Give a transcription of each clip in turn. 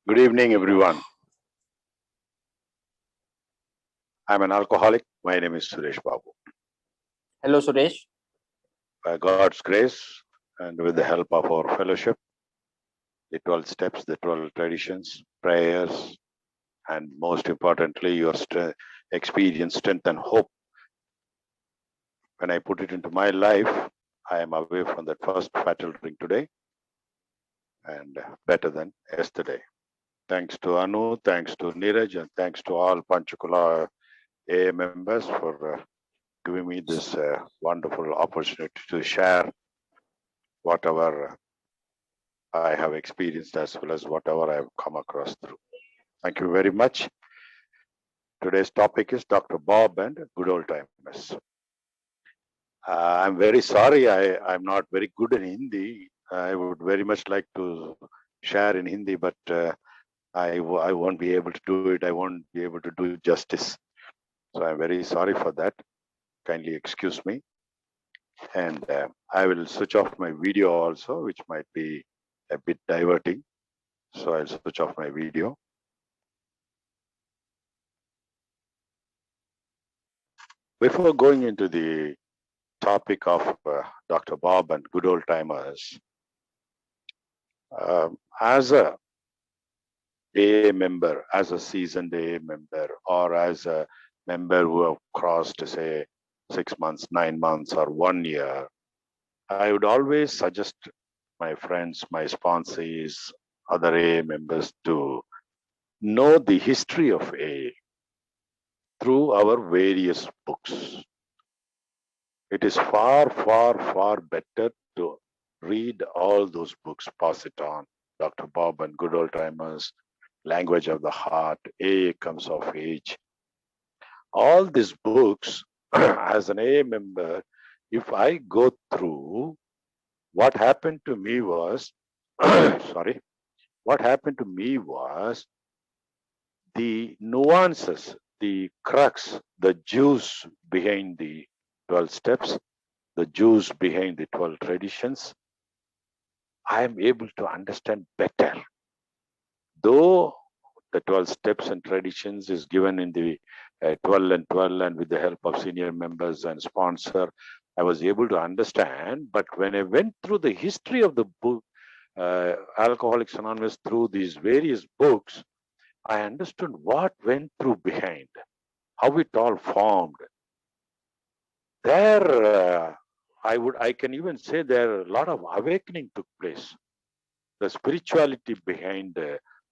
Good evening, everyone. I'm an alcoholic. My name is Suresh Babu. Hello, Suresh. By God's grace and with the help of our fellowship, the 12 steps, the 12 traditions, prayers, and most importantly, your experience, strength, and hope. When I put it into my life, I am away from that first fatal drink today and better than yesterday. Thanks to Anu, thanks to Neeraj, and thanks to all Panchakula AA members for giving me this wonderful opportunity to share whatever I have experienced as well as whatever I have come across through. Thank you very much. Today's topic is Dr. Bob and good old timers. I'm very sorry I'm not very good in Hindi. I would very much like to share in Hindi, but I won't be able to do it. I won't be able to do justice. So I'm very sorry for that. Kindly excuse me. And I will switch off my video also, which might be a bit diverting. So I'll switch off my video. Before going into the topic of Dr. Bob and good old timers, as a AA member, as a seasoned AA member, or as a member who have crossed, say, 6 months, 9 months, or 1 year, I would always suggest my friends, my sponsees, other AA members to know the history of AA through our various books. It is far, far, far better to read all those books, pass it on. Dr. Bob and good old timers, Language of the Heart, AA Comes of Age. All these books, as an AA member, if I go through, what happened to me was, what happened to me was the nuances, the crux, the juice behind the 12 steps, the juice behind the 12 traditions, I am able to understand better. Though the 12 steps and traditions is given in the 12 and 12 and with the help of senior members and sponsor, I was able to understand. But when I went through the history of the book, Alcoholics Anonymous, through these various books, I understood what went through behind, how it all formed. There, I can even say there a lot of awakening took place. The spirituality behind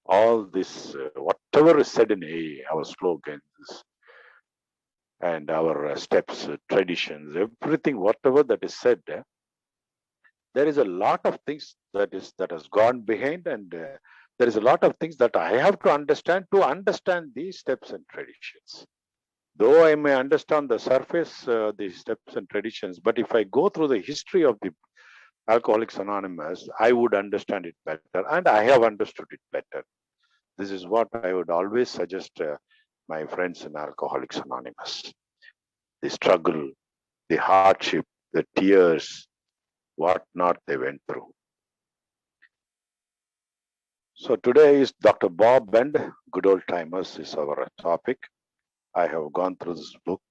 all this, whatever is said in AA, our slogans and our steps, traditions, everything, whatever that is said, there is a lot of things that has gone behind, and there is a lot of things that I have to understand these steps and traditions. Though I may understand the surface, the steps and traditions, but if I go through the history of the Alcoholics Anonymous, I would understand it better, and I have understood it better. This is what I would always suggest my friends in Alcoholics Anonymous. The struggle, the hardship, the tears, what not they went through. So today is Dr. Bob and good old timers is our topic. I have gone through this book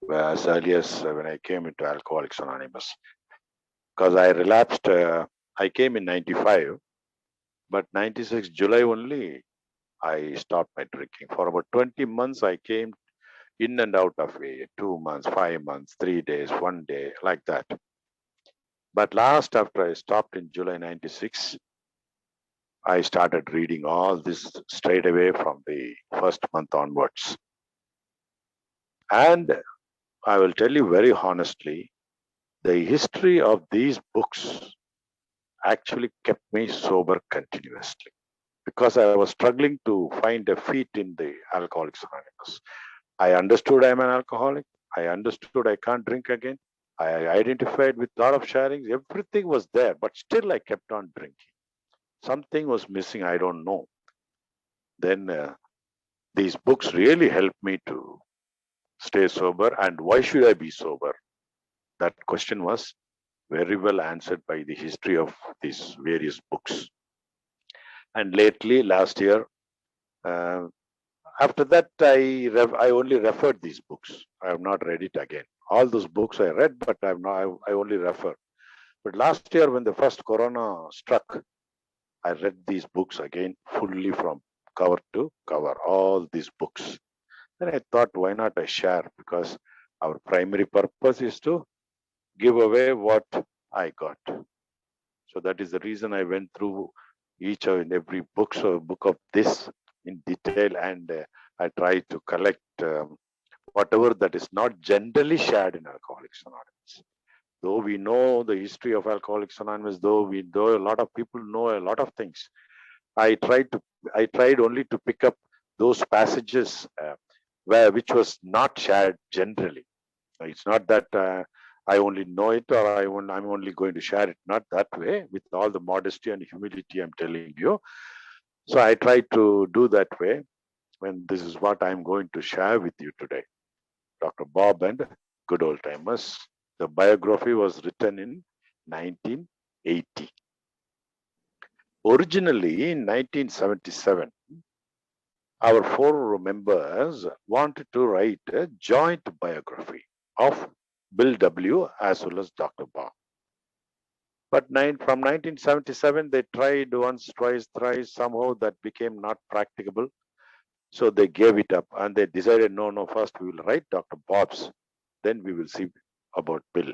as early as when I came into Alcoholics Anonymous. Because I relapsed, I came in 95, but 96 July only, I stopped my drinking. For about 20 months, I came in and out of AA, 2 months, 5 months, 3 days, 1 day, like that. But last, after I stopped in July 96, I started reading all this straight away from the first month onwards. And I will tell you very honestly, the history of these books actually kept me sober continuously, because I was struggling to find a feet in the Alcoholics Anonymous. I understood I'm an alcoholic. I understood I can't drink again. I identified with a lot of sharings. Everything was there, but still I kept on drinking. Something was missing. I don't know. Then these books really helped me to stay sober. And why should I be sober? That question was very well answered by the history of these various books. And lately, last year, uh, after that, I only referred these books. I have not read it again. All those books I read, but I only refer. But last year, when the first Corona struck, I read these books again fully from cover to cover, all these books. Then I thought, why not I share? Because our primary purpose is to give away what I got. So that is the reason I went through each and every book of this in detail, and I tried to collect whatever that is not generally shared in Alcoholics Anonymous. Though we know the history of Alcoholics Anonymous, though a lot of people know a lot of things, I tried only to pick up those passages which was not shared generally. It's not that I only know it or I'm only going to share it. Not that way. With all the modesty and humility, I'm telling you. So I try to do that way. And this is what I'm going to share with you today. Dr. Bob and Good Old Timers. The biography was written in 1980. Originally in 1977, our four members wanted to write a joint biography of Bill W. as well as Dr. Bob. But from 1977, they tried once, twice, thrice. Somehow that became not practicable. So they gave it up and they decided, no, first we will write Dr. Bob's, then we will see about Bill.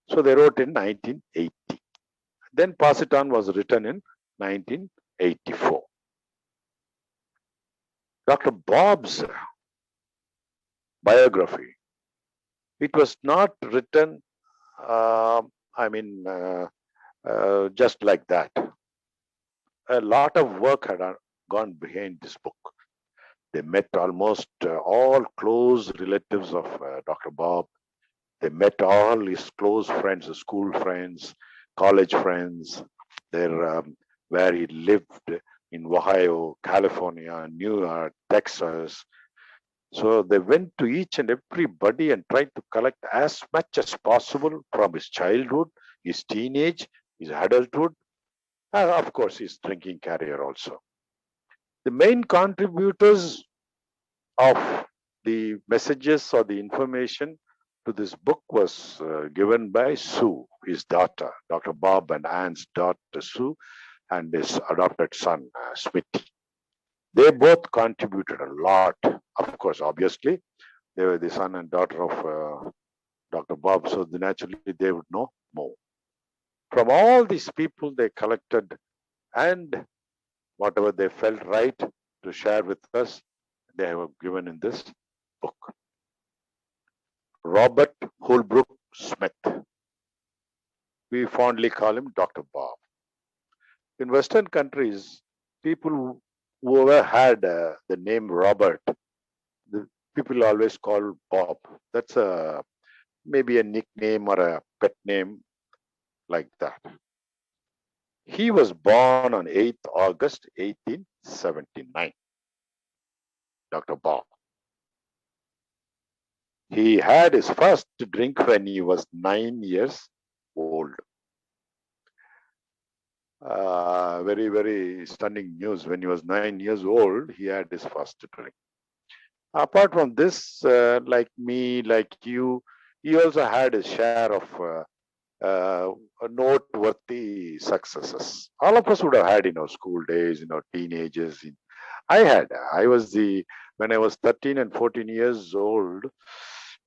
So they wrote in 1980. Then Pass It On was written in 1984. Dr. Bob's biography, it was not written, just like that. A lot of work had gone behind this book. They met almost all close relatives of Dr. Bob. They met all his close friends, school friends, college friends, where he lived in Ohio, California, New York, Texas. So they went to each and everybody and tried to collect as much as possible from his childhood, his teenage, his adulthood, and of course his drinking career also. The main contributors of the messages or the information to this book was given by Sue, his daughter, Dr. Bob and Ann's daughter Sue, and his adopted son, Smitty. They both contributed a lot. Of course, obviously, they were the son and daughter of Dr. Bob, so naturally they would know more. From all these people they collected and whatever they felt right to share with us, they have given in this book. Robert Holbrook Smith. We fondly call him Dr. Bob. In Western countries, people who ever had the name Robert, the people always call Bob. That's maybe a nickname or a pet name like that. He was born on 8th August 1879. Dr. Bob. He had his first drink when he was 9 years old. Very, very stunning news. When he was 9 years old, he had his first drink. Apart from this, like me, like you, he also had his share of noteworthy successes. All of us would have had in our school days, in our teenagers. When I was 13 and 14 years old,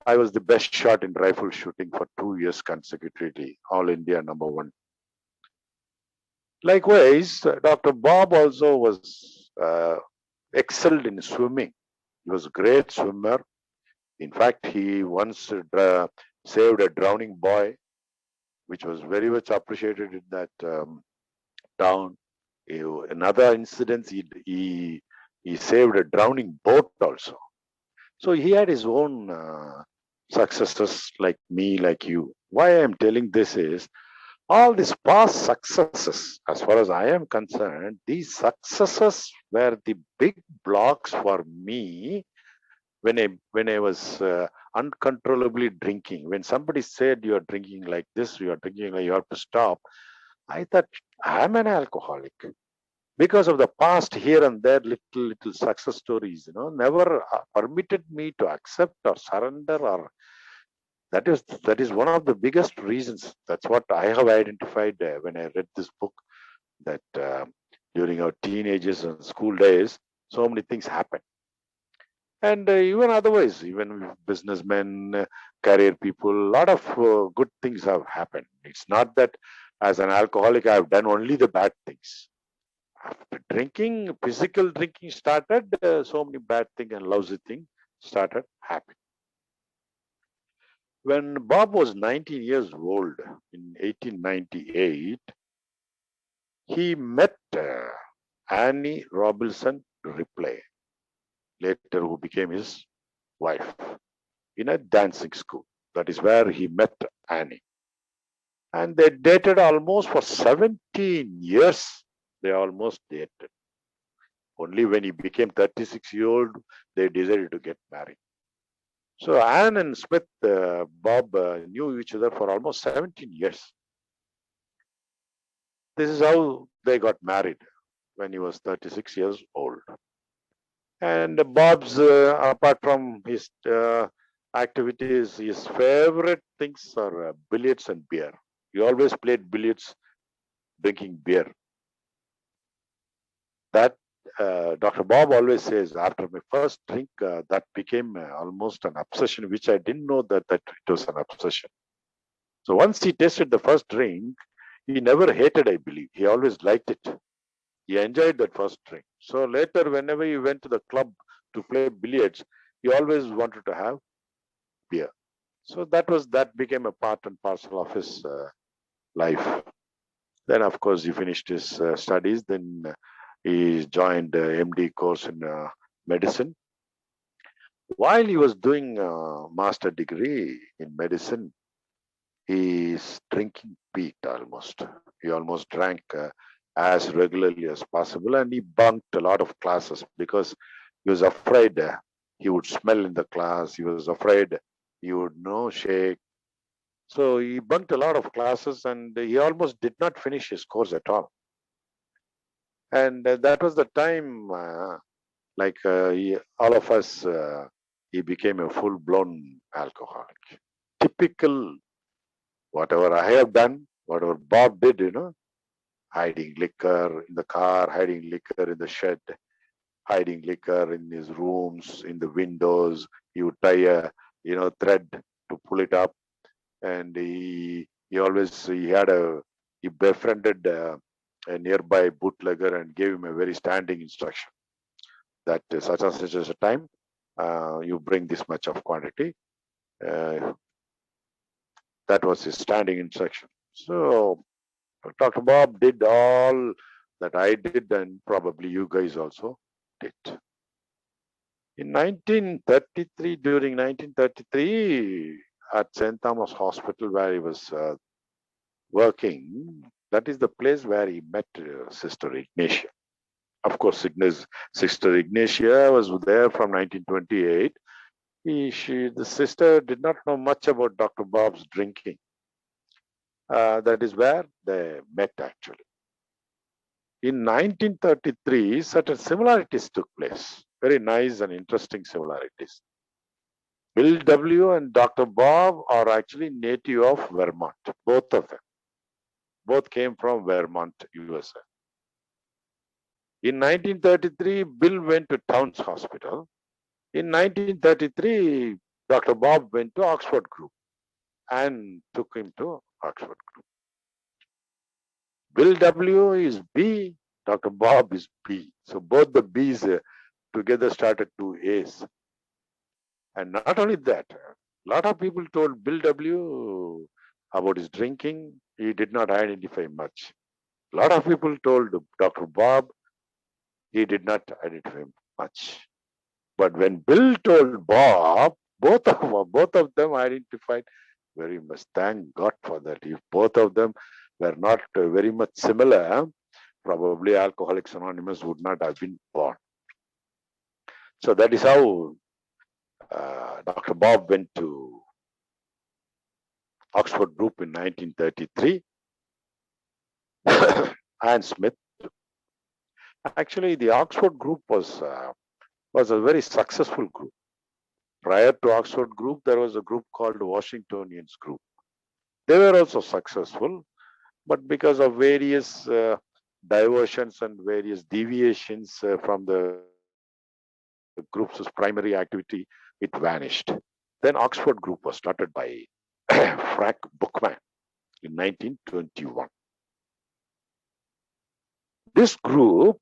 I was the best shot in rifle shooting for 2 years consecutively, all India #1. Likewise, Dr. Bob also was excelled in swimming. He was a great swimmer. In fact, he once saved a drowning boy, which was very much appreciated in that town. Another incident, he saved a drowning boat also. So he had his own successes, like me, like you. Why I am telling this is, all these past successes, as far as I am concerned, these successes were the big blocks for me when I was uncontrollably drinking. When somebody said you are drinking like this, you are drinking like you have to stop, I thought I'm an alcoholic. because of the past here and there, little success stories, never permitted me to accept or surrender, or that is one of the biggest reasons. That's what I have identified when I read this book, that during our teenagers and school days, so many things happen. And even otherwise, even businessmen, career people, a lot of good things have happened. It's not that as an alcoholic, I've done only the bad things. After drinking, physical drinking started, so many bad things and lousy things started happening. When Bob was 19 years old in 1898, he met Annie Robinson Ripley, later who became his wife, in a dancing school. That is where he met Annie. And they dated almost for 17 years. They almost dated. Only when he became 36-year-old, they decided to get married. So Anne and Smith, Bob knew each other for almost 17 years. This is how they got married when he was 36 years old. And Bob's, apart from his activities, his favorite things are billiards and beer. He always played billiards, drinking beer. That Dr. Bob always says, after my first drink, that became almost an obsession, which I didn't know that it was an obsession. So once he tasted the first drink, he never hated, I believe. He always liked it. He enjoyed that first drink. So later, whenever he went to the club to play billiards, he always wanted to have beer. So that became a part and parcel of his life. Then, of course, he finished his studies. Then he joined MD course in medicine. While he was doing a master degree in medicine, he's drinking peaked almost. He almost drank as regularly as possible, and he bunked a lot of classes because he was afraid he would smell in the class. He was afraid he would shake. So he bunked a lot of classes, and he almost did not finish his course at all. And that was the time, all of us, he became a full-blown alcoholic. Typical, whatever I have done, whatever Bob did, hiding liquor in the car, hiding liquor in the shed, hiding liquor in his rooms, in the windows. He would tie a thread to pull it up, and he befriended a nearby bootlegger and gave him a very standing instruction that such and such as a time you bring this much of quantity. That was his standing instruction. So Dr. Bob did all that I did, and probably you guys also did. In 1933, during 1933, at St. Thomas Hospital, where he was working, that is the place where he met Sister Ignatia. Of course, Sister Ignatia was there from 1928. The sister did not know much about Dr. Bob's drinking. That is where they met actually. In 1933, certain similarities took place. Very nice and interesting similarities. Bill W. and Dr. Bob are actually native of Vermont, both of them. Both came from Vermont, USA. In 1933, Bill went to Towns Hospital. In 1933, Dr. Bob went to Oxford Group and took him to Oxford Group. Bill W. is B, Dr. Bob is B. So both the B's together started two A's. And not only that, a lot of people told Bill W. about his drinking. He did not identify much. A lot of people told Dr. Bob. He did not identify much. But when Bill told Bob, both of them identified very much. Thank God for that. If both of them were not very much similar, probably Alcoholics Anonymous would not have been born. So that is how Dr. Bob went to Oxford Group in 1933. And Smith. Actually, the Oxford group was a very successful group. Prior to Oxford group, there was a group called Washingtonians group. They were also successful, but because of various diversions and various deviations from the group's primary activity, it vanished. Then Oxford group was started by Frank Bookman in 1921. This group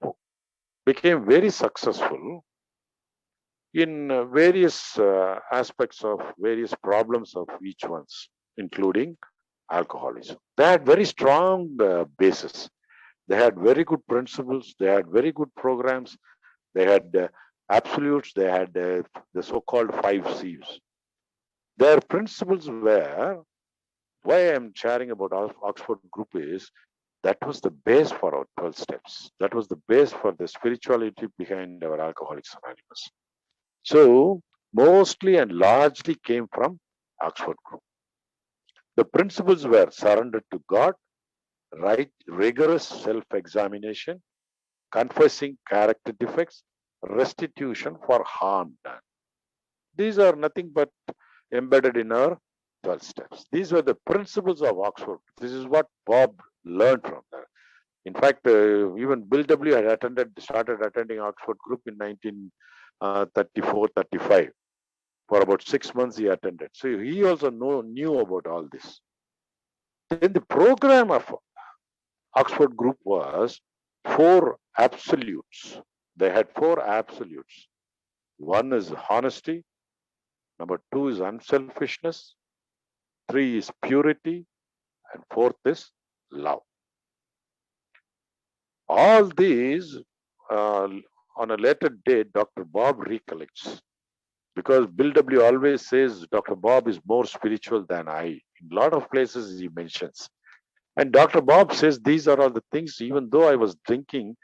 became very successful in various aspects of various problems of each one's, including alcoholism. They had very strong basis. They had very good principles. They had very good programs. They had absolutes. They had the so-called 5 C's. Their principles were, why I'm sharing about Oxford group is, that was the base for our 12 steps. That was the base for the spirituality behind our Alcoholics Anonymous. So mostly and largely came from Oxford group. The principles were surrendered to God, right, rigorous self-examination, confessing character defects, restitution for harm done. These are nothing but embedded in our 12 steps. These were the principles of Oxford. This is what Bob learned from there. In fact, even Bill W. had started attending Oxford group in 1934-35. For about 6 months he attended. So he also knew about all this. Then the program of Oxford group was 4 absolutes. They had 4 absolutes. One is honesty. Number 2 is unselfishness. 3 is purity. And 4th is love. All these, on a later date, Dr. Bob recollects. Because Bill W. always says Dr. Bob is more spiritual than I. In a lot of places he mentions. And Dr. Bob says these are all the things, even though I was drinking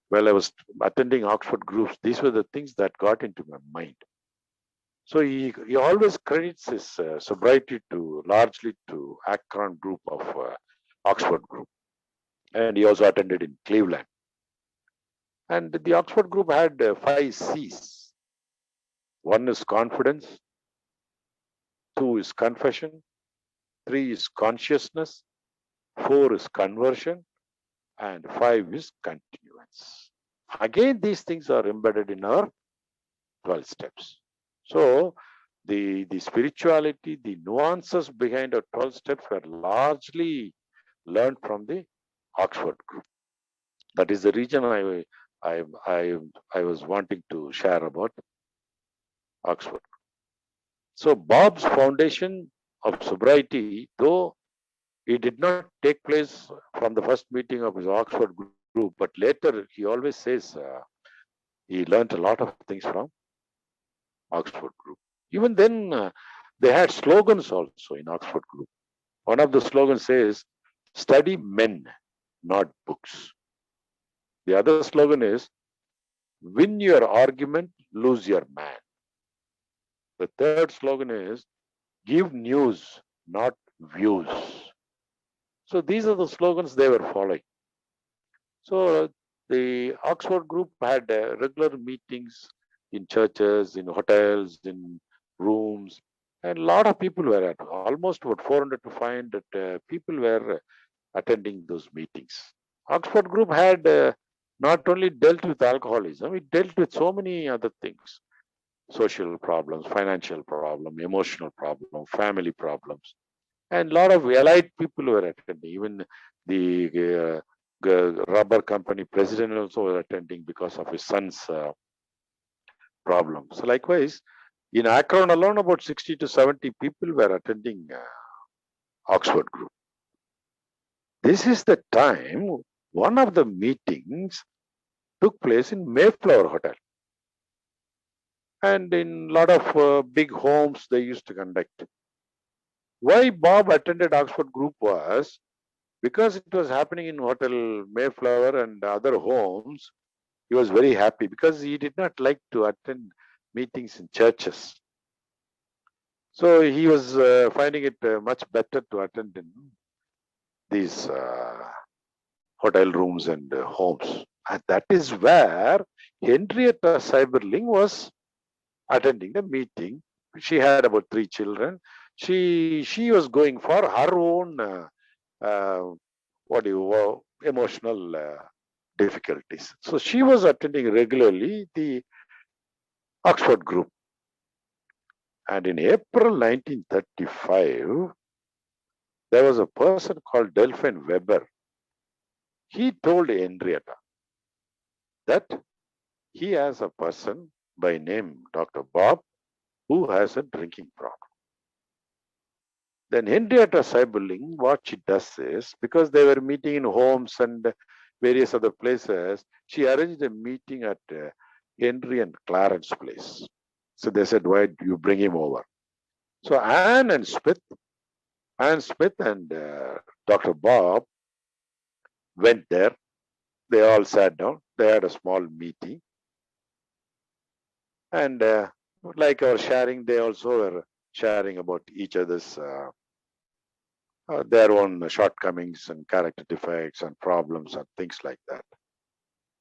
while I was attending Oxford groups, these were the things that got into my mind. So he always credits his sobriety largely to Akron group of Oxford group. And he also attended in Cleveland. And the Oxford group had 5 C's. 1 is confidence, 2 is confession, 3 is consciousness, 4 is conversion, and 5 is continuance. Again, these things are embedded in our 12 steps. So the spirituality, the nuances behind our 12 steps were largely learned from the Oxford group. That is the reason I was wanting to share about Oxford. So Bob's foundation of sobriety, though it did not take place from the first meeting of his Oxford group, but later he always says he learned a lot of things from Oxford group. Even then, they had slogans also in Oxford group. One of the slogans says, study men, not books. The other slogan is, win your argument, lose your man. The third slogan is, give news, not views. So these are the slogans they were following. So the Oxford group had regular meetings in churches, in hotels, in rooms, and a lot of people were at almost about 400 to 500 people were attending those meetings. Oxford group had not only dealt with alcoholism, it dealt with so many other things: social problems, financial problem, emotional problem, family problems, and a lot of allied people were attending. Even the rubber company president also was attending because of his son's problems. So likewise, in Akron alone, about 60 to 70 people were attending Oxford group. This is the time one of the meetings took place in Mayflower Hotel. And in a lot of big homes, they used to conduct. Why Bob attended Oxford group was because it was happening in Hotel Mayflower and other homes. He was very happy because he did not like to attend meetings in churches. So he was finding it much better to attend in these hotel rooms and homes. And that is where Henrietta Seiberling was attending the meeting. She had about 3 children. She was going for her own emotional difficulties. So she was attending regularly the Oxford group. And in April 1935, there was a person called Delphine Weber. He told Henrietta that he has a person by name Dr. Bob who has a drinking problem. Then Henrietta Seiberling, what she does is, because they were meeting in homes and various other places, she arranged a meeting at Henry and Clarence place. So they said, why do you bring him over? So Anne Smith and Dr. Bob went there. They all sat down. They had a small meeting. And like our sharing, they also were sharing about each other's their own shortcomings and character defects and problems and things like that.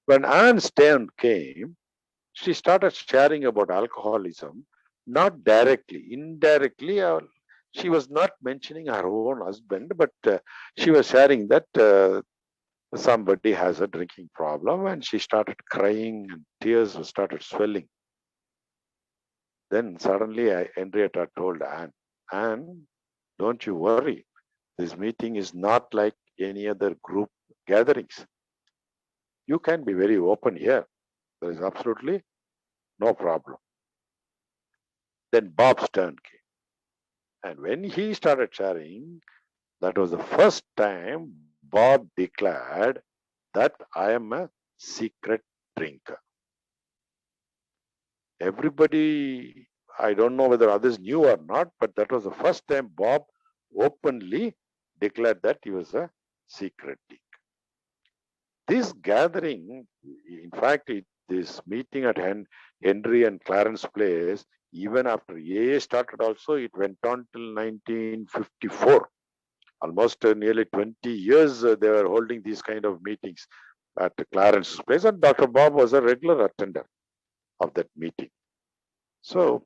When Anne's turn came, she started sharing about alcoholism, not directly, indirectly. She was not mentioning her own husband, but she was sharing that somebody has a drinking problem, and she started crying and tears started swelling. Then suddenly Henrietta told Anne, don't you worry. This meeting is not like any other group gatherings. You can be very open here. There is absolutely no problem. Then Bob's turn came. And when he started sharing, that was the first time Bob declared that I am a secret drinker. Everybody, I don't know whether others knew or not, but that was the first time Bob openly declared that he was a secret drinker. This gathering, in fact, this meeting at Henry and Clarence Place, even after AA started also, it went on till 1954. Almost nearly 20 years they were holding these kind of meetings at Clarence's Place, and Dr. Bob was a regular attender of that meeting. So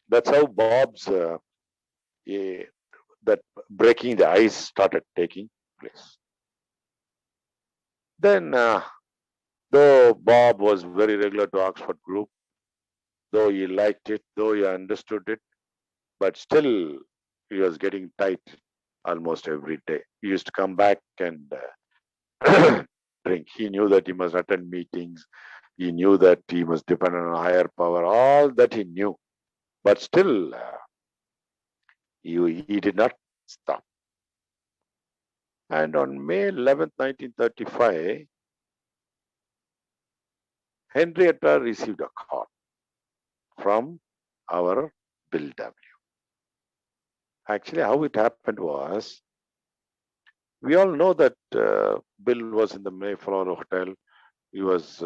that's how Bob's that breaking the ice started taking place. Then, though Bob was very regular to Oxford group, though he liked it, though he understood it, but still he was getting tight almost every day. He used to come back and drink. He knew that he must attend meetings. He knew that he must depend on a higher power. All that he knew, but still he did not stop. And on May 11th, 1935, Henrietta received a call from our Bill W. Actually, how it happened was, we all know that Bill was in the Mayflower Hotel. He was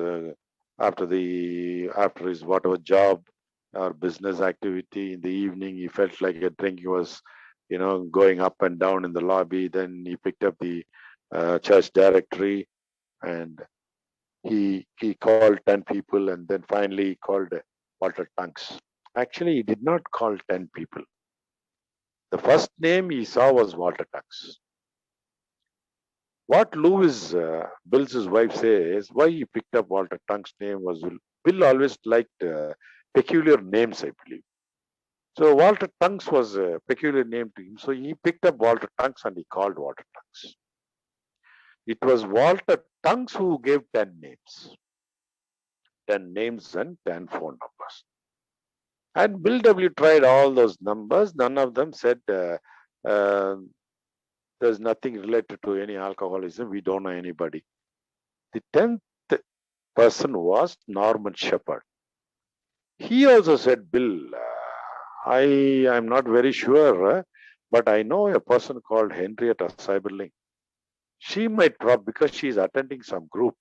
after his whatever job or business activity in the evening, he felt like a drink. He was, going up and down in the lobby. Then he picked up the church directory and he called 10 people, and then finally he called Walter Tunks. Actually, he did not call 10 people. The first name he saw was Walter Tunks. What Lewis, Bill's wife, says, why he picked up Walter Tunks' name was Bill always liked peculiar names, I believe. So Walter Tunks was a peculiar name to him. So he picked up Walter Tunks and he called Walter Tunks. It was Walter Tunks who gave 10 names. 10 names and 10 phone numbers. And Bill W. tried all those numbers. None of them said there's nothing related to any alcoholism. We don't know anybody. The 10th person was Norman Shepard. He also said, Bill, I am not very sure, but I know a person called Henrietta Seiberling. She might because she is attending some group.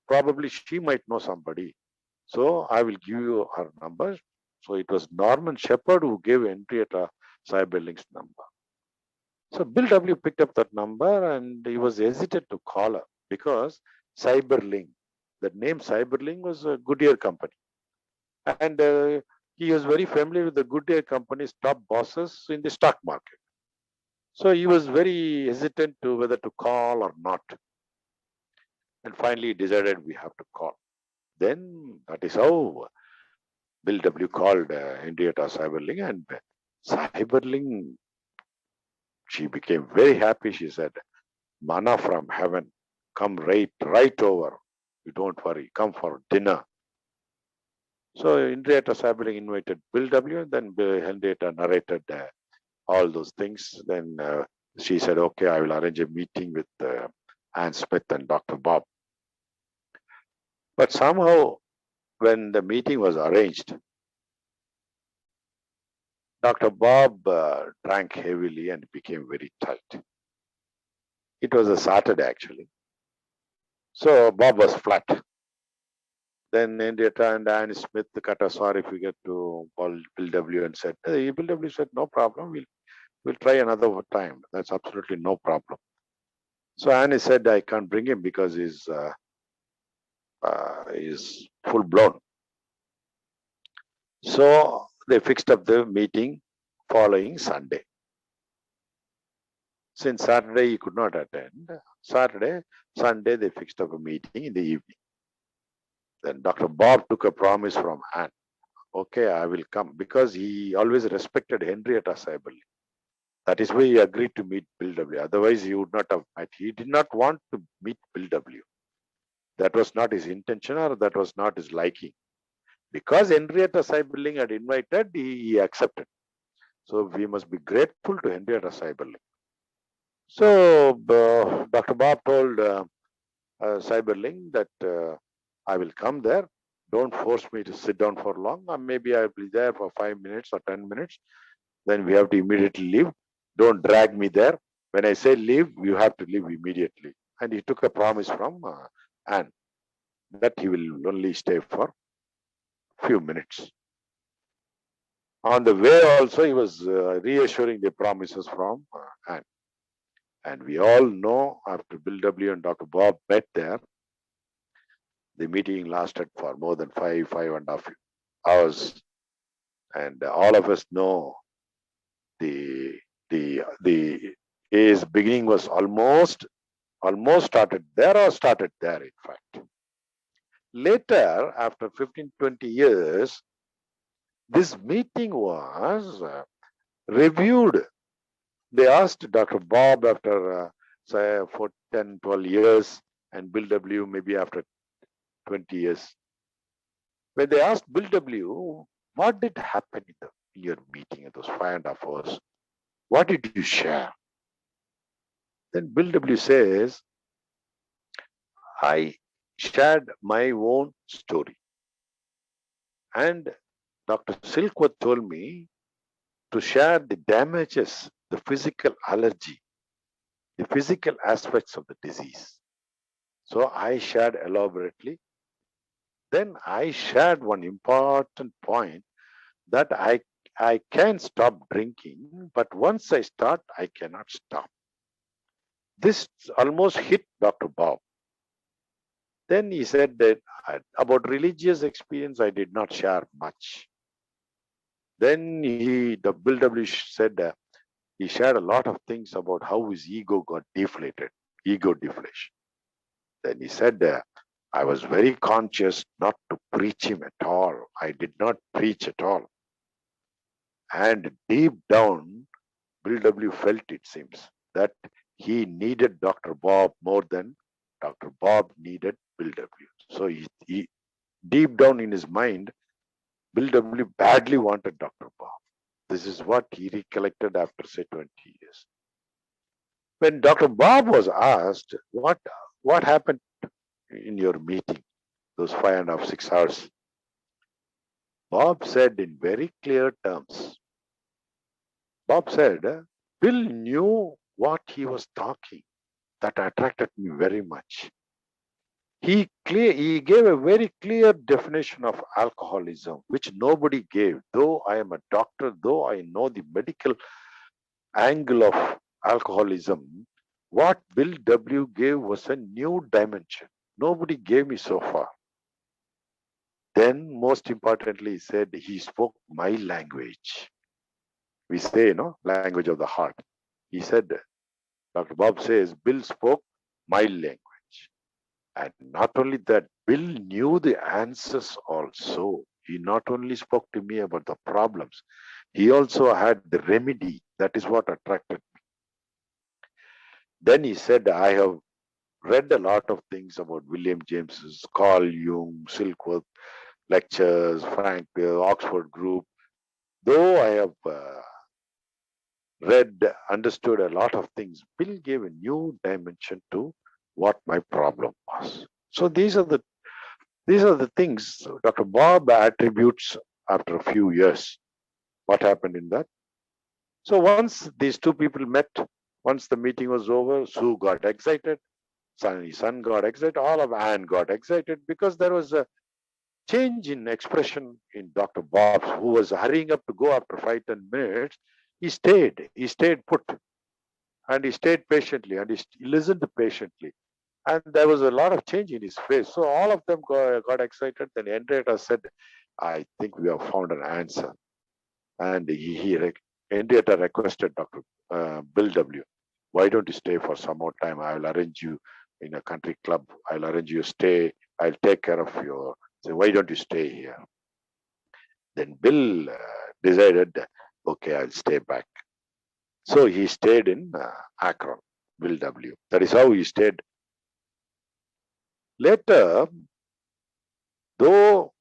Probably she might know somebody. So I will give you her number. So it was Norman Shepard who gave Henrietta Seiberling's number. So Bill W. picked up that number and he was hesitant to call her because Seiberling. The name Cyberling was a Goodyear company. And he was very familiar with the Goodyear company's top bosses in the stock market. So he was very hesitant to whether to call or not. And finally he decided we have to call. Then that is how Bill W. called Henrietta Cyberling, and Cyberling, she became very happy. She said, "Manna from heaven, come right over. You don't worry, come for dinner." So Henrietta Cyberling invited Bill W. and then Henrietta narrated all those things. Then she said, "Okay, I will arrange a meeting with Ann Smith and Dr. Bob." But somehow, when the meeting was arranged, Dr. Bob drank heavily and became very tight. It was a Saturday actually. So Bob was flat. Then Henrietta and Ann Smith cut a sorry figure to Bill W. and said, Bill W. said, "No problem, we'll try another time. That's absolutely no problem." So Annie said, "I can't bring him because he's full blown." So they fixed up the meeting following Sunday. Since Saturday he could not attend, Sunday they fixed up a meeting in the evening. Then Dr. Bob took a promise from Anne. "Okay, I will come," because he always respected Henrietta Cyberling. That is why he agreed to meet Bill W. Otherwise, he would not have met. He did not want to meet Bill W. That was not his intention, or that was not his liking. Because Henrietta Cyberling had invited, he accepted. So we must be grateful to Henrietta Cyberling. So Dr. Bob told Cyberling that I will come there. Don't force me to sit down for long. Or maybe I'll be there for 5 minutes or 10 minutes. Then we have to immediately leave. Don't drag me there. When I say leave, you have to leave immediately. And he took a promise from Anne that he will only stay for a few minutes. On the way also, he was reassuring the promises from Anne. And we all know, after Bill W. and Dr. Bob met there, the meeting lasted for more than 5.5 hours. And all of us know his beginning was almost started there, or started there, in fact. Later, after 15-20 years, this meeting was reviewed. They asked Dr. Bob after say for 10-12 years, and Bill W. maybe after 20 years. When they asked Bill W., "What did happen in your meeting in those 5.5 hours? What did you share?" Then Bill W. says, "I shared my own story. And Dr. Silkworth told me to share the damages, the physical allergy, the physical aspects of the disease. So I shared elaborately. Then I shared one important point, that I can stop drinking, but once I start, I cannot stop." This almost hit Dr. Bob. Then he said that about religious experience, I did not share much. Then Bill W. said he shared a lot of things about how his ego got deflated, ego deflation. Then he said, "I was very conscious not to preach him at all. I did not preach at all." And deep down, Bill W. felt, it seems, that he needed Dr. Bob more than Dr. Bob needed Bill W. So he deep down in his mind, Bill W. badly wanted Dr. Bob. This is what he recollected after, say, 20 years. When Dr. Bob was asked, what happened in your meeting, those 5.5, 6 hours? Bob said in very clear terms, Bob said, "Bill knew what he was talking. That attracted me very much. He gave a very clear definition of alcoholism, which nobody gave. Though I am a doctor, though I know the medical angle of alcoholism, what Bill W. gave was a new dimension. Nobody gave me so far. Then, most importantly, he said he spoke my language. We say, language of the heart. He said, Dr. Bob says, Bill spoke my language. And not only that, Bill knew the answers also. He not only spoke to me about the problems, he also had the remedy. That is what attracted me. Then he said, I have read a lot of things about William James's, Carl Jung, Silkworth lectures, Frank, Oxford group. Though I have understood a lot of things, Bill gave a new dimension to what my problem was. So these are the things Dr. Bob attributes after a few years. What happened in that? So once these two people met, once the meeting was over, Sue got excited, his son got excited, all of Anne got excited because there was a change in expression in Dr. Bob, who was hurrying up to go after 5-10 minutes. He stayed put, and he stayed patiently, and he listened patiently. And there was a lot of change in his face. So all of them got excited. Then Henrietta said, I think we have found an answer. And Henrietta requested Dr. Bill W., why don't you stay for some more time? I will arrange you in a country club. I'll arrange you stay. I'll take care of your. So why don't you stay here? Then Bill decided, okay, I'll stay back. So he stayed in Akron, Bill W. That is how he stayed. Later, though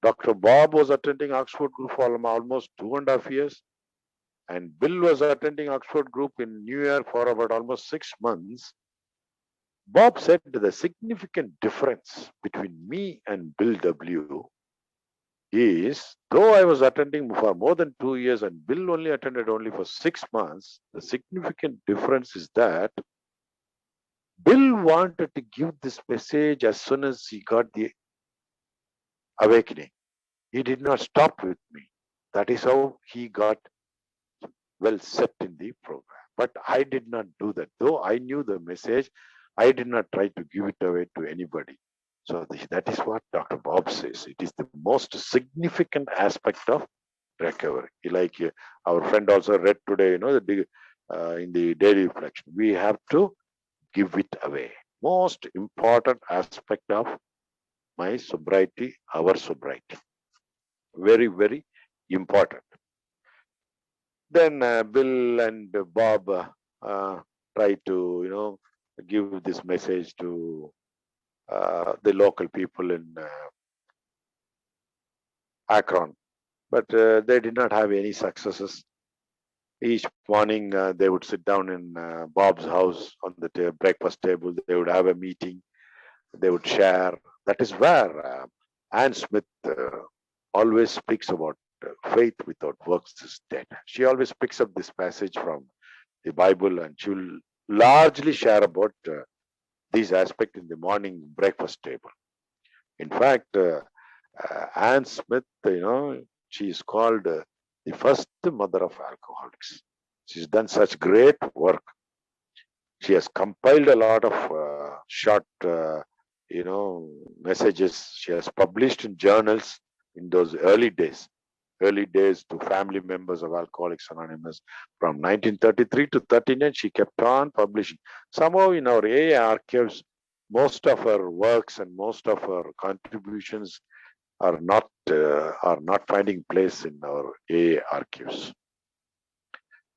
Dr. Bob was attending Oxford Group for almost 2.5 years, and Bill was attending Oxford Group in New York for about almost 6 months, Bob said the significant difference between me and Bill W. is, though I was attending for more than 2 years and Bill only attended only for 6 months, the significant difference is that Bill wanted to give this message as soon as he got the awakening. He did not stop with me. That is how he got well set in the program. But I did not do that. Though I knew the message, I did not try to give it away to anybody. So that is what Dr. Bob says. It is the most significant aspect of recovery. Like our friend also read today, in the daily reflection, we have to give it away. Most important aspect of my sobriety, our sobriety. Very, very important. Then Bill and Bob try to, give this message to the local people in Akron, but they did not have any successes. Each morning they would sit down in Bob's house on the breakfast table. They would have a meeting. They would share. That is where Anne Smith always speaks about faith without works is dead. She always picks up this passage from the Bible, and she will largely share about these aspects in the morning breakfast table. In fact, Anne Smith, she is called the first mother of alcoholics. She's done such great work. She has compiled a lot of short, messages. She has published in journals in those early days to family members of Alcoholics Anonymous. From 1933 to 39, she kept on publishing. Somehow in our AA archives, most of her works and most of her contributions are not finding place in our AA archives.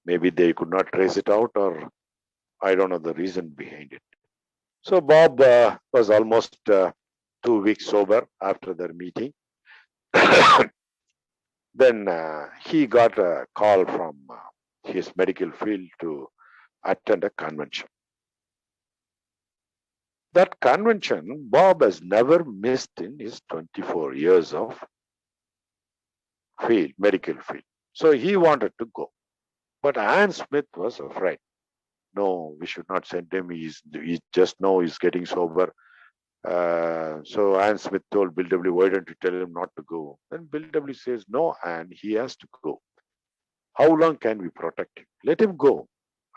Maybe they could not trace it out, or I don't know the reason behind it. So Bob was almost 2 weeks sober after their meeting. Then he got a call from his medical field to attend a convention. That convention, Bob has never missed in his 24 years of medical field. So he wanted to go. But Anne Smith was afraid. No, we should not send him. He just know he's getting sober. So Anne Smith told Bill W., why don't you tell him not to go? Then Bill W. says, no, Anne, he has to go. How long can we protect him? Let him go.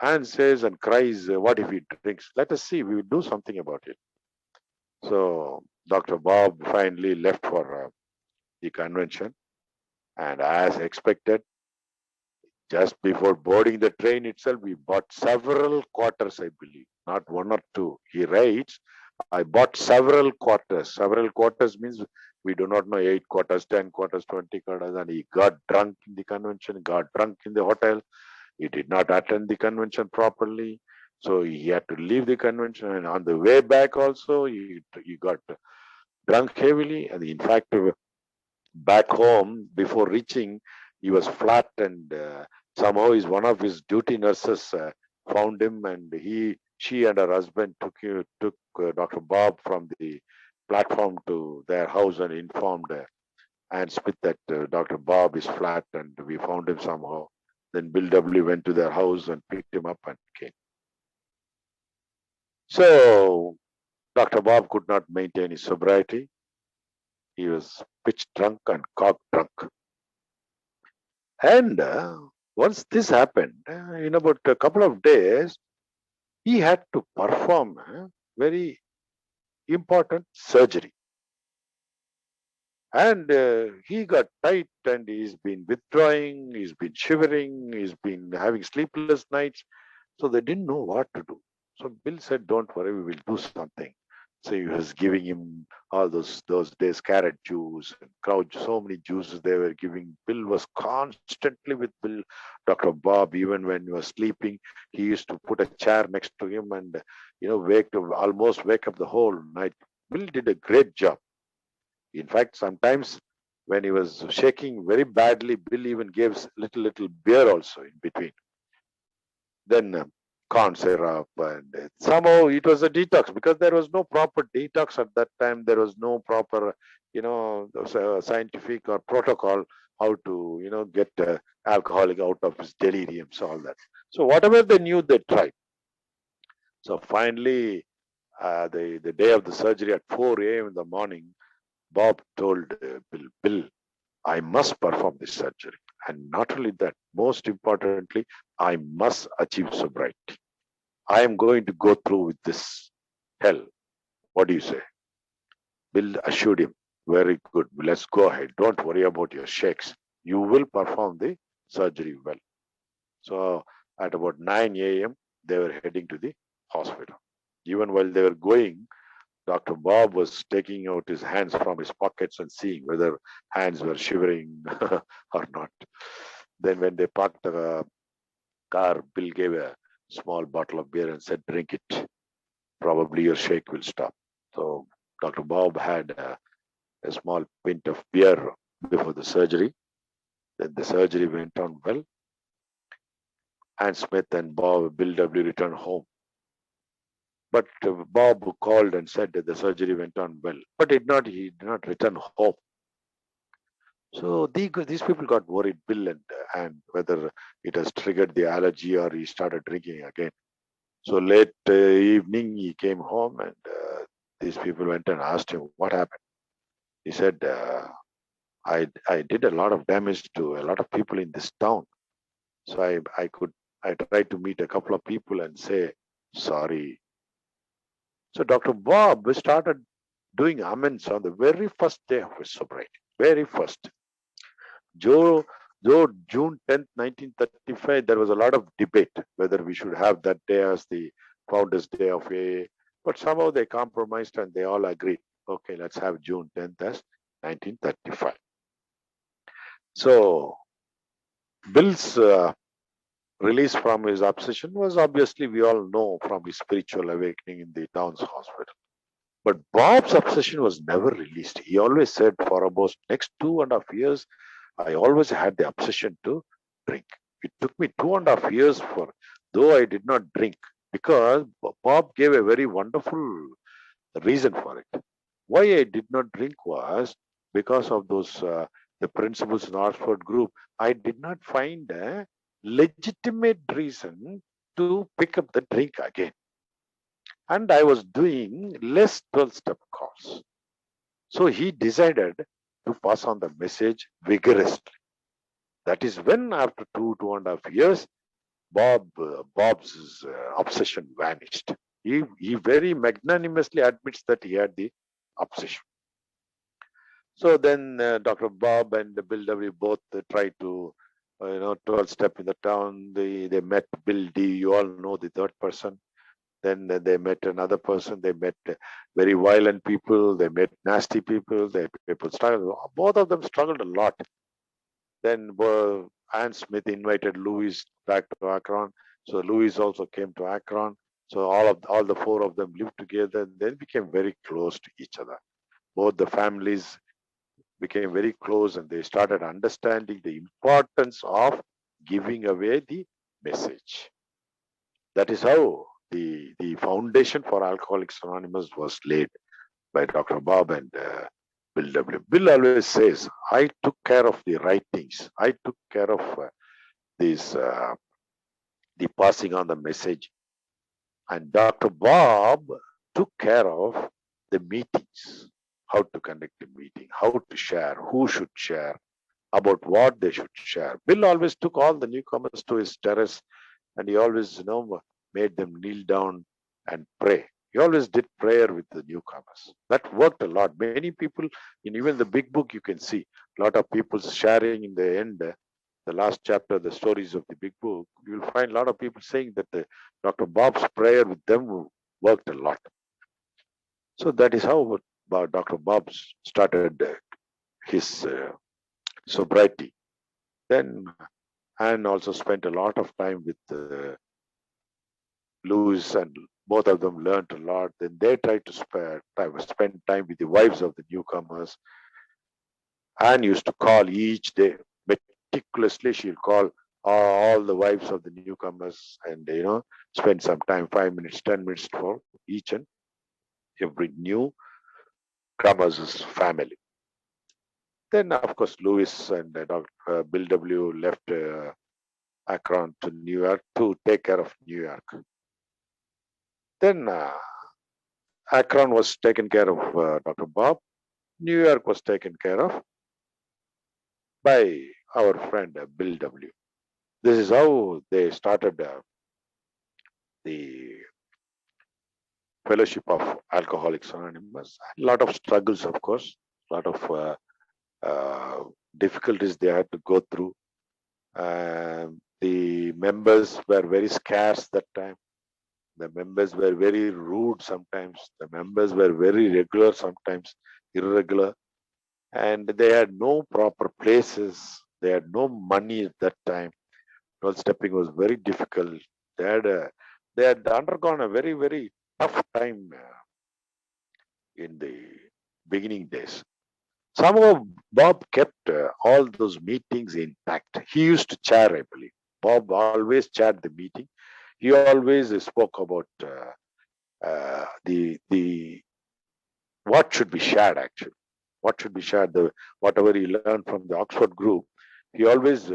Anne says and cries, what if he drinks? Let us see, we will do something about it. So Dr. Bob finally left for the convention, and as expected, just before boarding the train itself, we bought several quarters, I believe, not one or two. He writes, I bought several quarters. Several quarters means we do not know 8 quarters, 10 quarters, 20 quarters. And he got drunk in the convention, got drunk in the hotel. He did not attend the convention properly. So he had to leave the convention. And on the way back also, he got drunk heavily. And in fact, back home, before reaching, he was flat, and somehow one of his duty nurses found him, and she and her husband took Dr. Bob from the platform to their house and informed Ann Smith that Dr. Bob is flat and we found him somehow. Then Bill W. went to their house and picked him up and came. So Dr. Bob could not maintain his sobriety. He was pitch drunk and cock drunk. And once this happened, in about a couple of days, he had to perform a very important surgery. And he got tight, and he's been withdrawing, he's been shivering, he's been having sleepless nights. So they didn't know what to do. So Bill said, don't worry, we will do something. So he was giving him all those days carrot juice and crowd, so many juices they were giving. Bill was constantly with Bill. Dr. Bob, even when he was sleeping, he used to put a chair next to him and almost wake up the whole night. Bill did a great job. In fact, sometimes when he was shaking very badly, Bill even gave little beer also in between. Then corn syrup, and somehow it was a detox because there was no proper detox at that time. There was no proper, scientific or protocol how to, get alcoholic out of his deliriums, all that. So whatever they knew, they tried. So finally, the day of the surgery at 4 a.m. in the morning, Bob told Bill, I must perform this surgery. And not only that, most importantly, I must achieve sobriety. I am going to go through with this hell. What do you say? Bill assured him, very good, let's go ahead. Don't worry about your shakes. You will perform the surgery well. So at about 9 a.m., they were heading to the hospital. Even while they were going, Dr. Bob was taking out his hands from his pockets and seeing whether hands were shivering or not. Then when they parked the car, Bill gave a small bottle of beer and said, drink it. Probably your shake will stop. So Dr. Bob had a small pint of beer before the surgery. Then the surgery went on well. Ann Smith and Bill W. returned home. But Bob called and said that the surgery went on well, but he did not return home. So these people got worried, Bill and whether it has triggered the allergy or he started drinking again. So late evening, he came home and these people went and asked him what happened. He said, I did a lot of damage to a lot of people in this town. So I tried to meet a couple of people and say, sorry. So Dr. Bob started doing amends on the very first day of his sobriety, very first. Though June 10th, 1935, there was a lot of debate whether we should have that day as the Founders' Day of AA, but somehow they compromised and they all agreed, okay, let's have June 10th as 1935. So Bill's release from his obsession was obviously, we all know, from his spiritual awakening in the town's hospital. But Bob's obsession was never released. He always said, for almost next 2.5 years, I always had the obsession to drink. It took me 2.5 years though I did not drink, because Bob gave a very wonderful reason for it. Why I did not drink was because of those the principles in Oxford group. I did not find a legitimate reason to pick up the drink again. And I was doing less 12-step calls. So he decided to pass on the message vigorously. That is when, after 2.5 years, Bob's obsession vanished. He very magnanimously admits that he had the obsession. So then Dr. Bob and Bill W. both tried to, 12 step in the town. They met Bill D. You all know the third person. Then they met another person. They met very violent people. They met nasty people. People struggled. Both of them struggled a lot. Then Ann Smith invited Louis back to Akron. So Louis also came to Akron. So all the four of them lived together. And then became very close to each other. Both the families became very close, and they started understanding the importance of giving away the message. That is how the foundation for Alcoholics Anonymous was laid by Dr. Bob and Bill W. Bill always says, I took care of the writings. I took care of the passing on the message. And Dr. Bob took care of the meetings, how to conduct a meeting, how to share, who should share, about what they should share. Bill always took all the newcomers to his terrace, and he always, made them kneel down and pray. He always did prayer with the newcomers. That worked a lot. Many people, in even the big book, you can see a lot of people sharing in the end, the last chapter, the stories of the big book. You will find a lot of people saying that Dr. Bob's prayer with them worked a lot. So that is how Dr. Bob started his sobriety. Then Anne also spent a lot of time with Louis, and both of them learned a lot. Then they tried to spend time with the wives of the newcomers. Anne used to call each day meticulously. She'll call all the wives of the newcomers, and spend some time, 5 minutes, 10 minutes for each and every newcomer's family. Then, of course, Louis and Dr. Bill W. left Akron to New York to take care of New York. Then Akron was taken care of Dr. Bob. New York was taken care of by our friend Bill W. This is how they started the Fellowship of Alcoholics Anonymous. A lot of struggles, of course, a lot of difficulties they had to go through. The members were very scarce that time. The members were very rude sometimes. The members were very regular, sometimes irregular. And they had no proper places. They had no money at that time. 12 stepping was very difficult. They had undergone a very, very tough time in the beginning days. Somehow Bob kept all those meetings intact. He used to chair, I believe. Bob always chaired the meeting. He always spoke about the what should be shared, actually. What should be shared, whatever he learned from the Oxford group. He always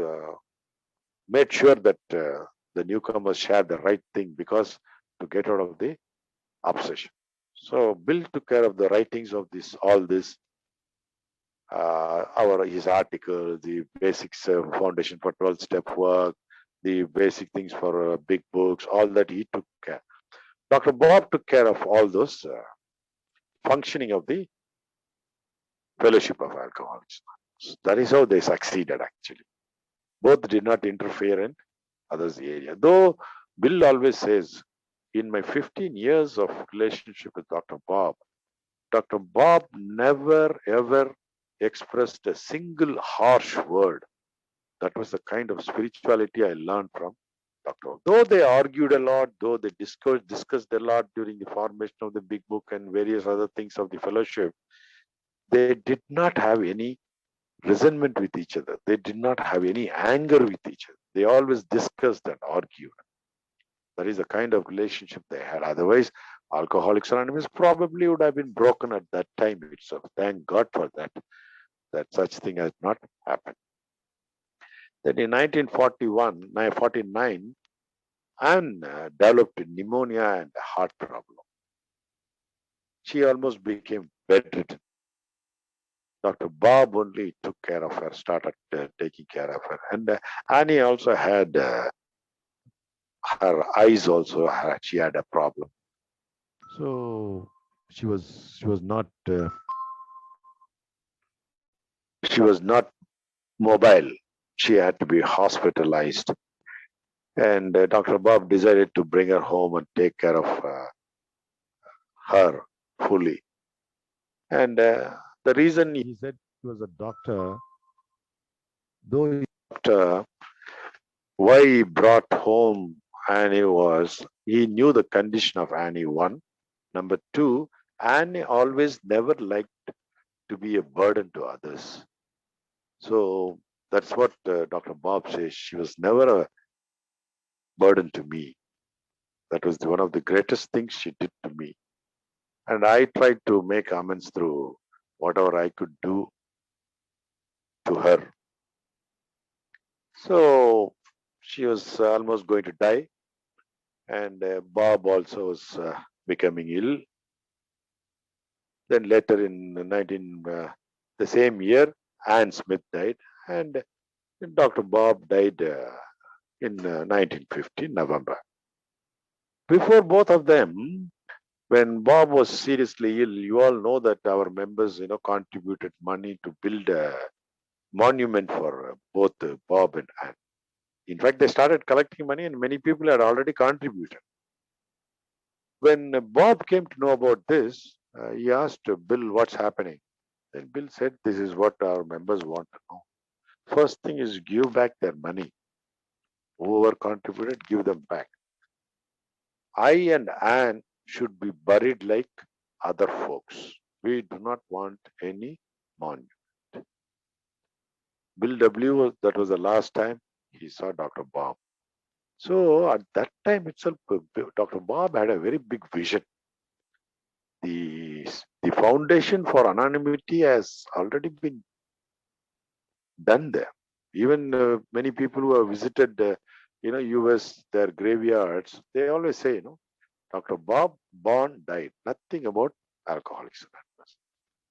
made sure that the newcomers shared the right thing, because to get out of the obsession. So Bill took care of the writings of all this, his article, the basics foundation for 12-step work, the basic things for big books, all that he took care. Dr. Bob took care of all those functioning of the Fellowship of Alcoholics. That is how they succeeded, actually. Both did not interfere in others' area. Though Bill always says, in my 15 years of relationship with Dr. Bob never ever expressed a single harsh word. That was the kind of spirituality I learned from Dr. Though they argued a lot, though they discussed a lot during the formation of the big book and various other things of the fellowship, they did not have any resentment with each other. They did not have any anger with each other. They always discussed and argued. That is the kind of relationship they had. Otherwise, Alcoholics Anonymous probably would have been broken at that time itself. Thank God for that such thing has not happened. Then in 1949, Anne developed pneumonia and a heart problem. She almost became bedridden. Dr. Bob only took care of her, started taking care of her. And Annie also had her eyes also, she had a problem. So she was not mobile. She had to be hospitalized, and Dr. Bob decided to bring her home and take care of her fully. And the reason he said he was a doctor, though he's a doctor, why he brought home Annie was he knew the condition of Annie, one. Number two, Annie always never liked to be a burden to others. So that's what Dr. Bob says. She was never a burden to me. That was one of the greatest things she did to me. And I tried to make amends through whatever I could do to her. So she was almost going to die. And Bob also was becoming ill. Then later in the same year, Anne Smith died. And Dr. Bob died in 1950, November. Before both of them, when Bob was seriously ill, you all know that our members, contributed money to build a monument for both Bob and Anne. In fact, they started collecting money, and many people had already contributed. When Bob came to know about this, he asked Bill, "What's happening?" Then Bill said, "This is what our members want to know. First thing is give back their money. Whoever contributed, give them back. I and Anne should be buried like other folks. We do not want any monument." Bill W., that was the last time he saw Dr. Bob. So at that time itself, Dr. Bob had a very big vision. The foundation for anonymity has already been done there. Even many people who have visited, US, their graveyards, they always say, Dr. Bob born died. Nothing about Alcoholics Anonymous.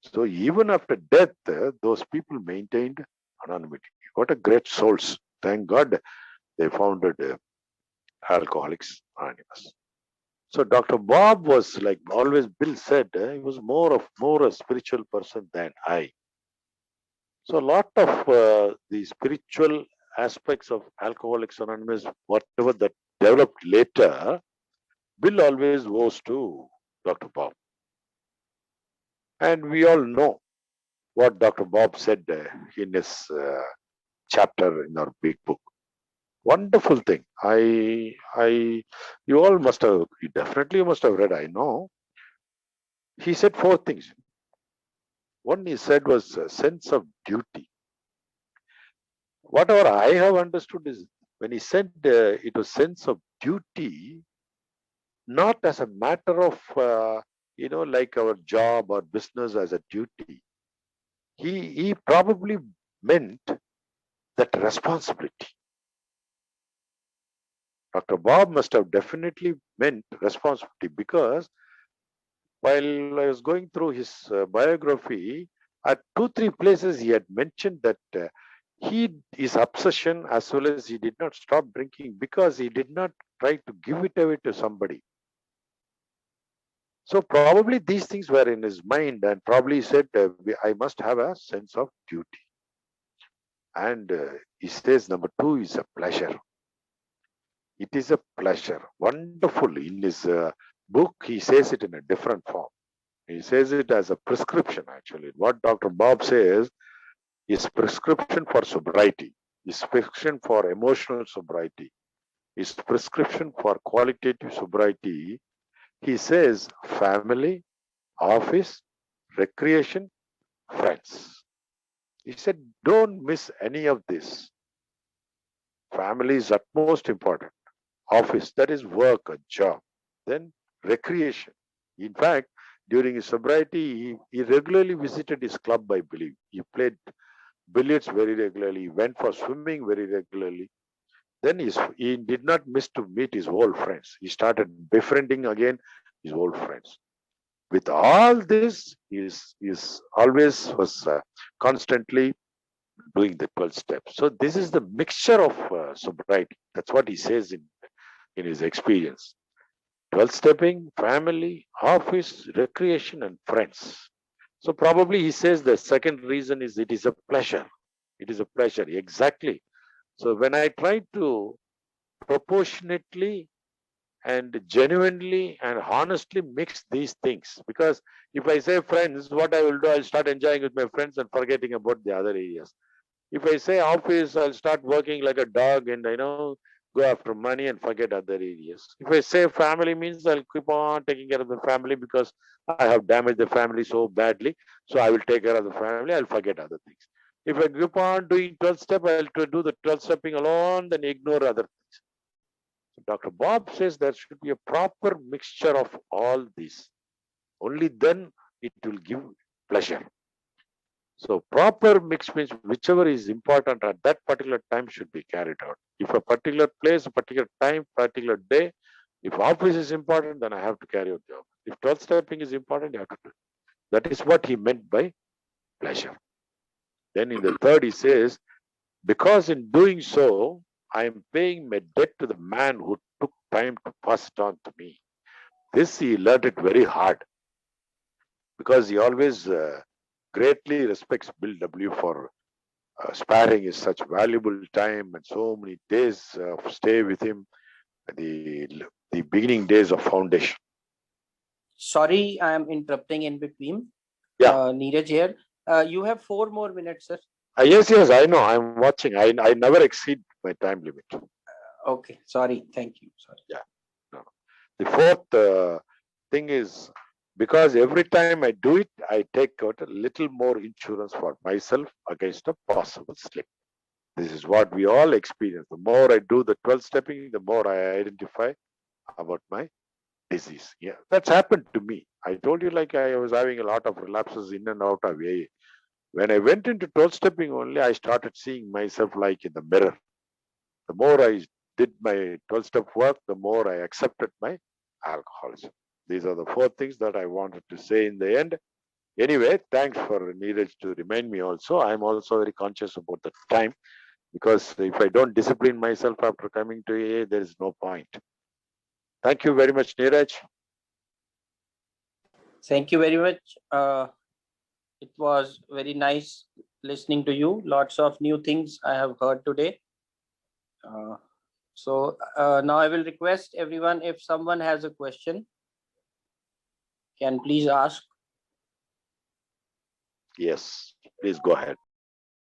So even after death, those people maintained anonymity. What a great souls! Thank God they founded Alcoholics Anonymous. So Dr. Bob was like always Bill said, he was more a spiritual person than I. So a lot of the spiritual aspects of Alcoholics Anonymous, whatever that developed later, Bill always owes to Dr. Bob. And we all know what Dr. Bob said in his chapter in our big book. Wonderful thing. You all must have, you definitely must have read, I know. He said four things. One he said was a sense of duty. Whatever I have understood is when he said it was sense of duty, not as a matter of, like our job or business as a duty. He probably meant that responsibility. Dr. Bob must have definitely meant responsibility because while I was going through his biography, at 2-3 places he had mentioned that his obsession as well as he did not stop drinking because he did not try to give it away to somebody. So probably these things were in his mind and probably he said, I must have a sense of duty. And he says number two is a pleasure. It is a pleasure. Wonderful. In his book, he says it in a different form. He says it as a prescription, actually. What Dr. Bob says is prescription for sobriety, is prescription for emotional sobriety, is prescription for qualitative sobriety. He says family, office, recreation, friends. He said, don't miss any of this. Family is utmost important. Office, that is work, a job. Then recreation. In fact, during his sobriety, he regularly visited his club, I believe. He played billiards very regularly, he went for swimming very regularly. Then he did not miss to meet his old friends. He started befriending again his old friends. With all this, he always was constantly doing the 12 steps. So this is the mixture of sobriety. That's what he says in his experience. 12 stepping, family, office, recreation, and friends. So probably he says the second reason is it is a pleasure. It is a pleasure. Exactly. So when I try to proportionately and genuinely and honestly mix these things, because if I say friends, what I will do, I'll start enjoying with my friends and forgetting about the other areas. If I say office, I'll start working like a dog and go after money and forget other areas. If I say family means I'll keep on taking care of the family because I have damaged the family so badly. So I will take care of the family, I'll forget other things. If I keep on doing 12 step, I'll do the 12 stepping alone, then ignore other things. So Dr. Bob says there should be a proper mixture of all these. Only then it will give pleasure. So proper mix means whichever is important at that particular time should be carried out. If a particular place, a particular time, particular day, if office is important, then I have to carry out the office. If 12 stepping is important, you have to do it. That is what he meant by pleasure. Then in the third, he says, because in doing so, I am paying my debt to the man who took time to pass it on to me. This he learned it very hard because he always greatly respects Bill W. for sparing his such valuable time and so many days of stay with him, the the beginning days of foundation. Sorry, I am interrupting in between. Yeah. Neeraj here. You have 4 more minutes, sir. Yes, I know. I'm watching. I never exceed my time limit. Okay, sorry. Thank you. Sorry. Yeah. No. The fourth thing is because every time I do it, I take out a little more insurance for myself against a possible slip. This is what we all experience. The more I do the 12 stepping, the more I identify about my disease. Yeah, that's happened to me. I told you like I was having a lot of relapses in and out of AA. When I went into 12 stepping only, I started seeing myself like in the mirror. The more I did my 12 step work, the more I accepted my alcoholism. These are the 4 things that I wanted to say in the end. Anyway, thanks for Neeraj to remind me also. I'm also very conscious about the time because if I don't discipline myself after coming to AA, there is no point. Thank you very much, Neeraj. Thank you very much. It was very nice listening to you. Lots of new things I have heard today. So now I will request everyone, if someone has a question, can please ask. Yes, please go ahead.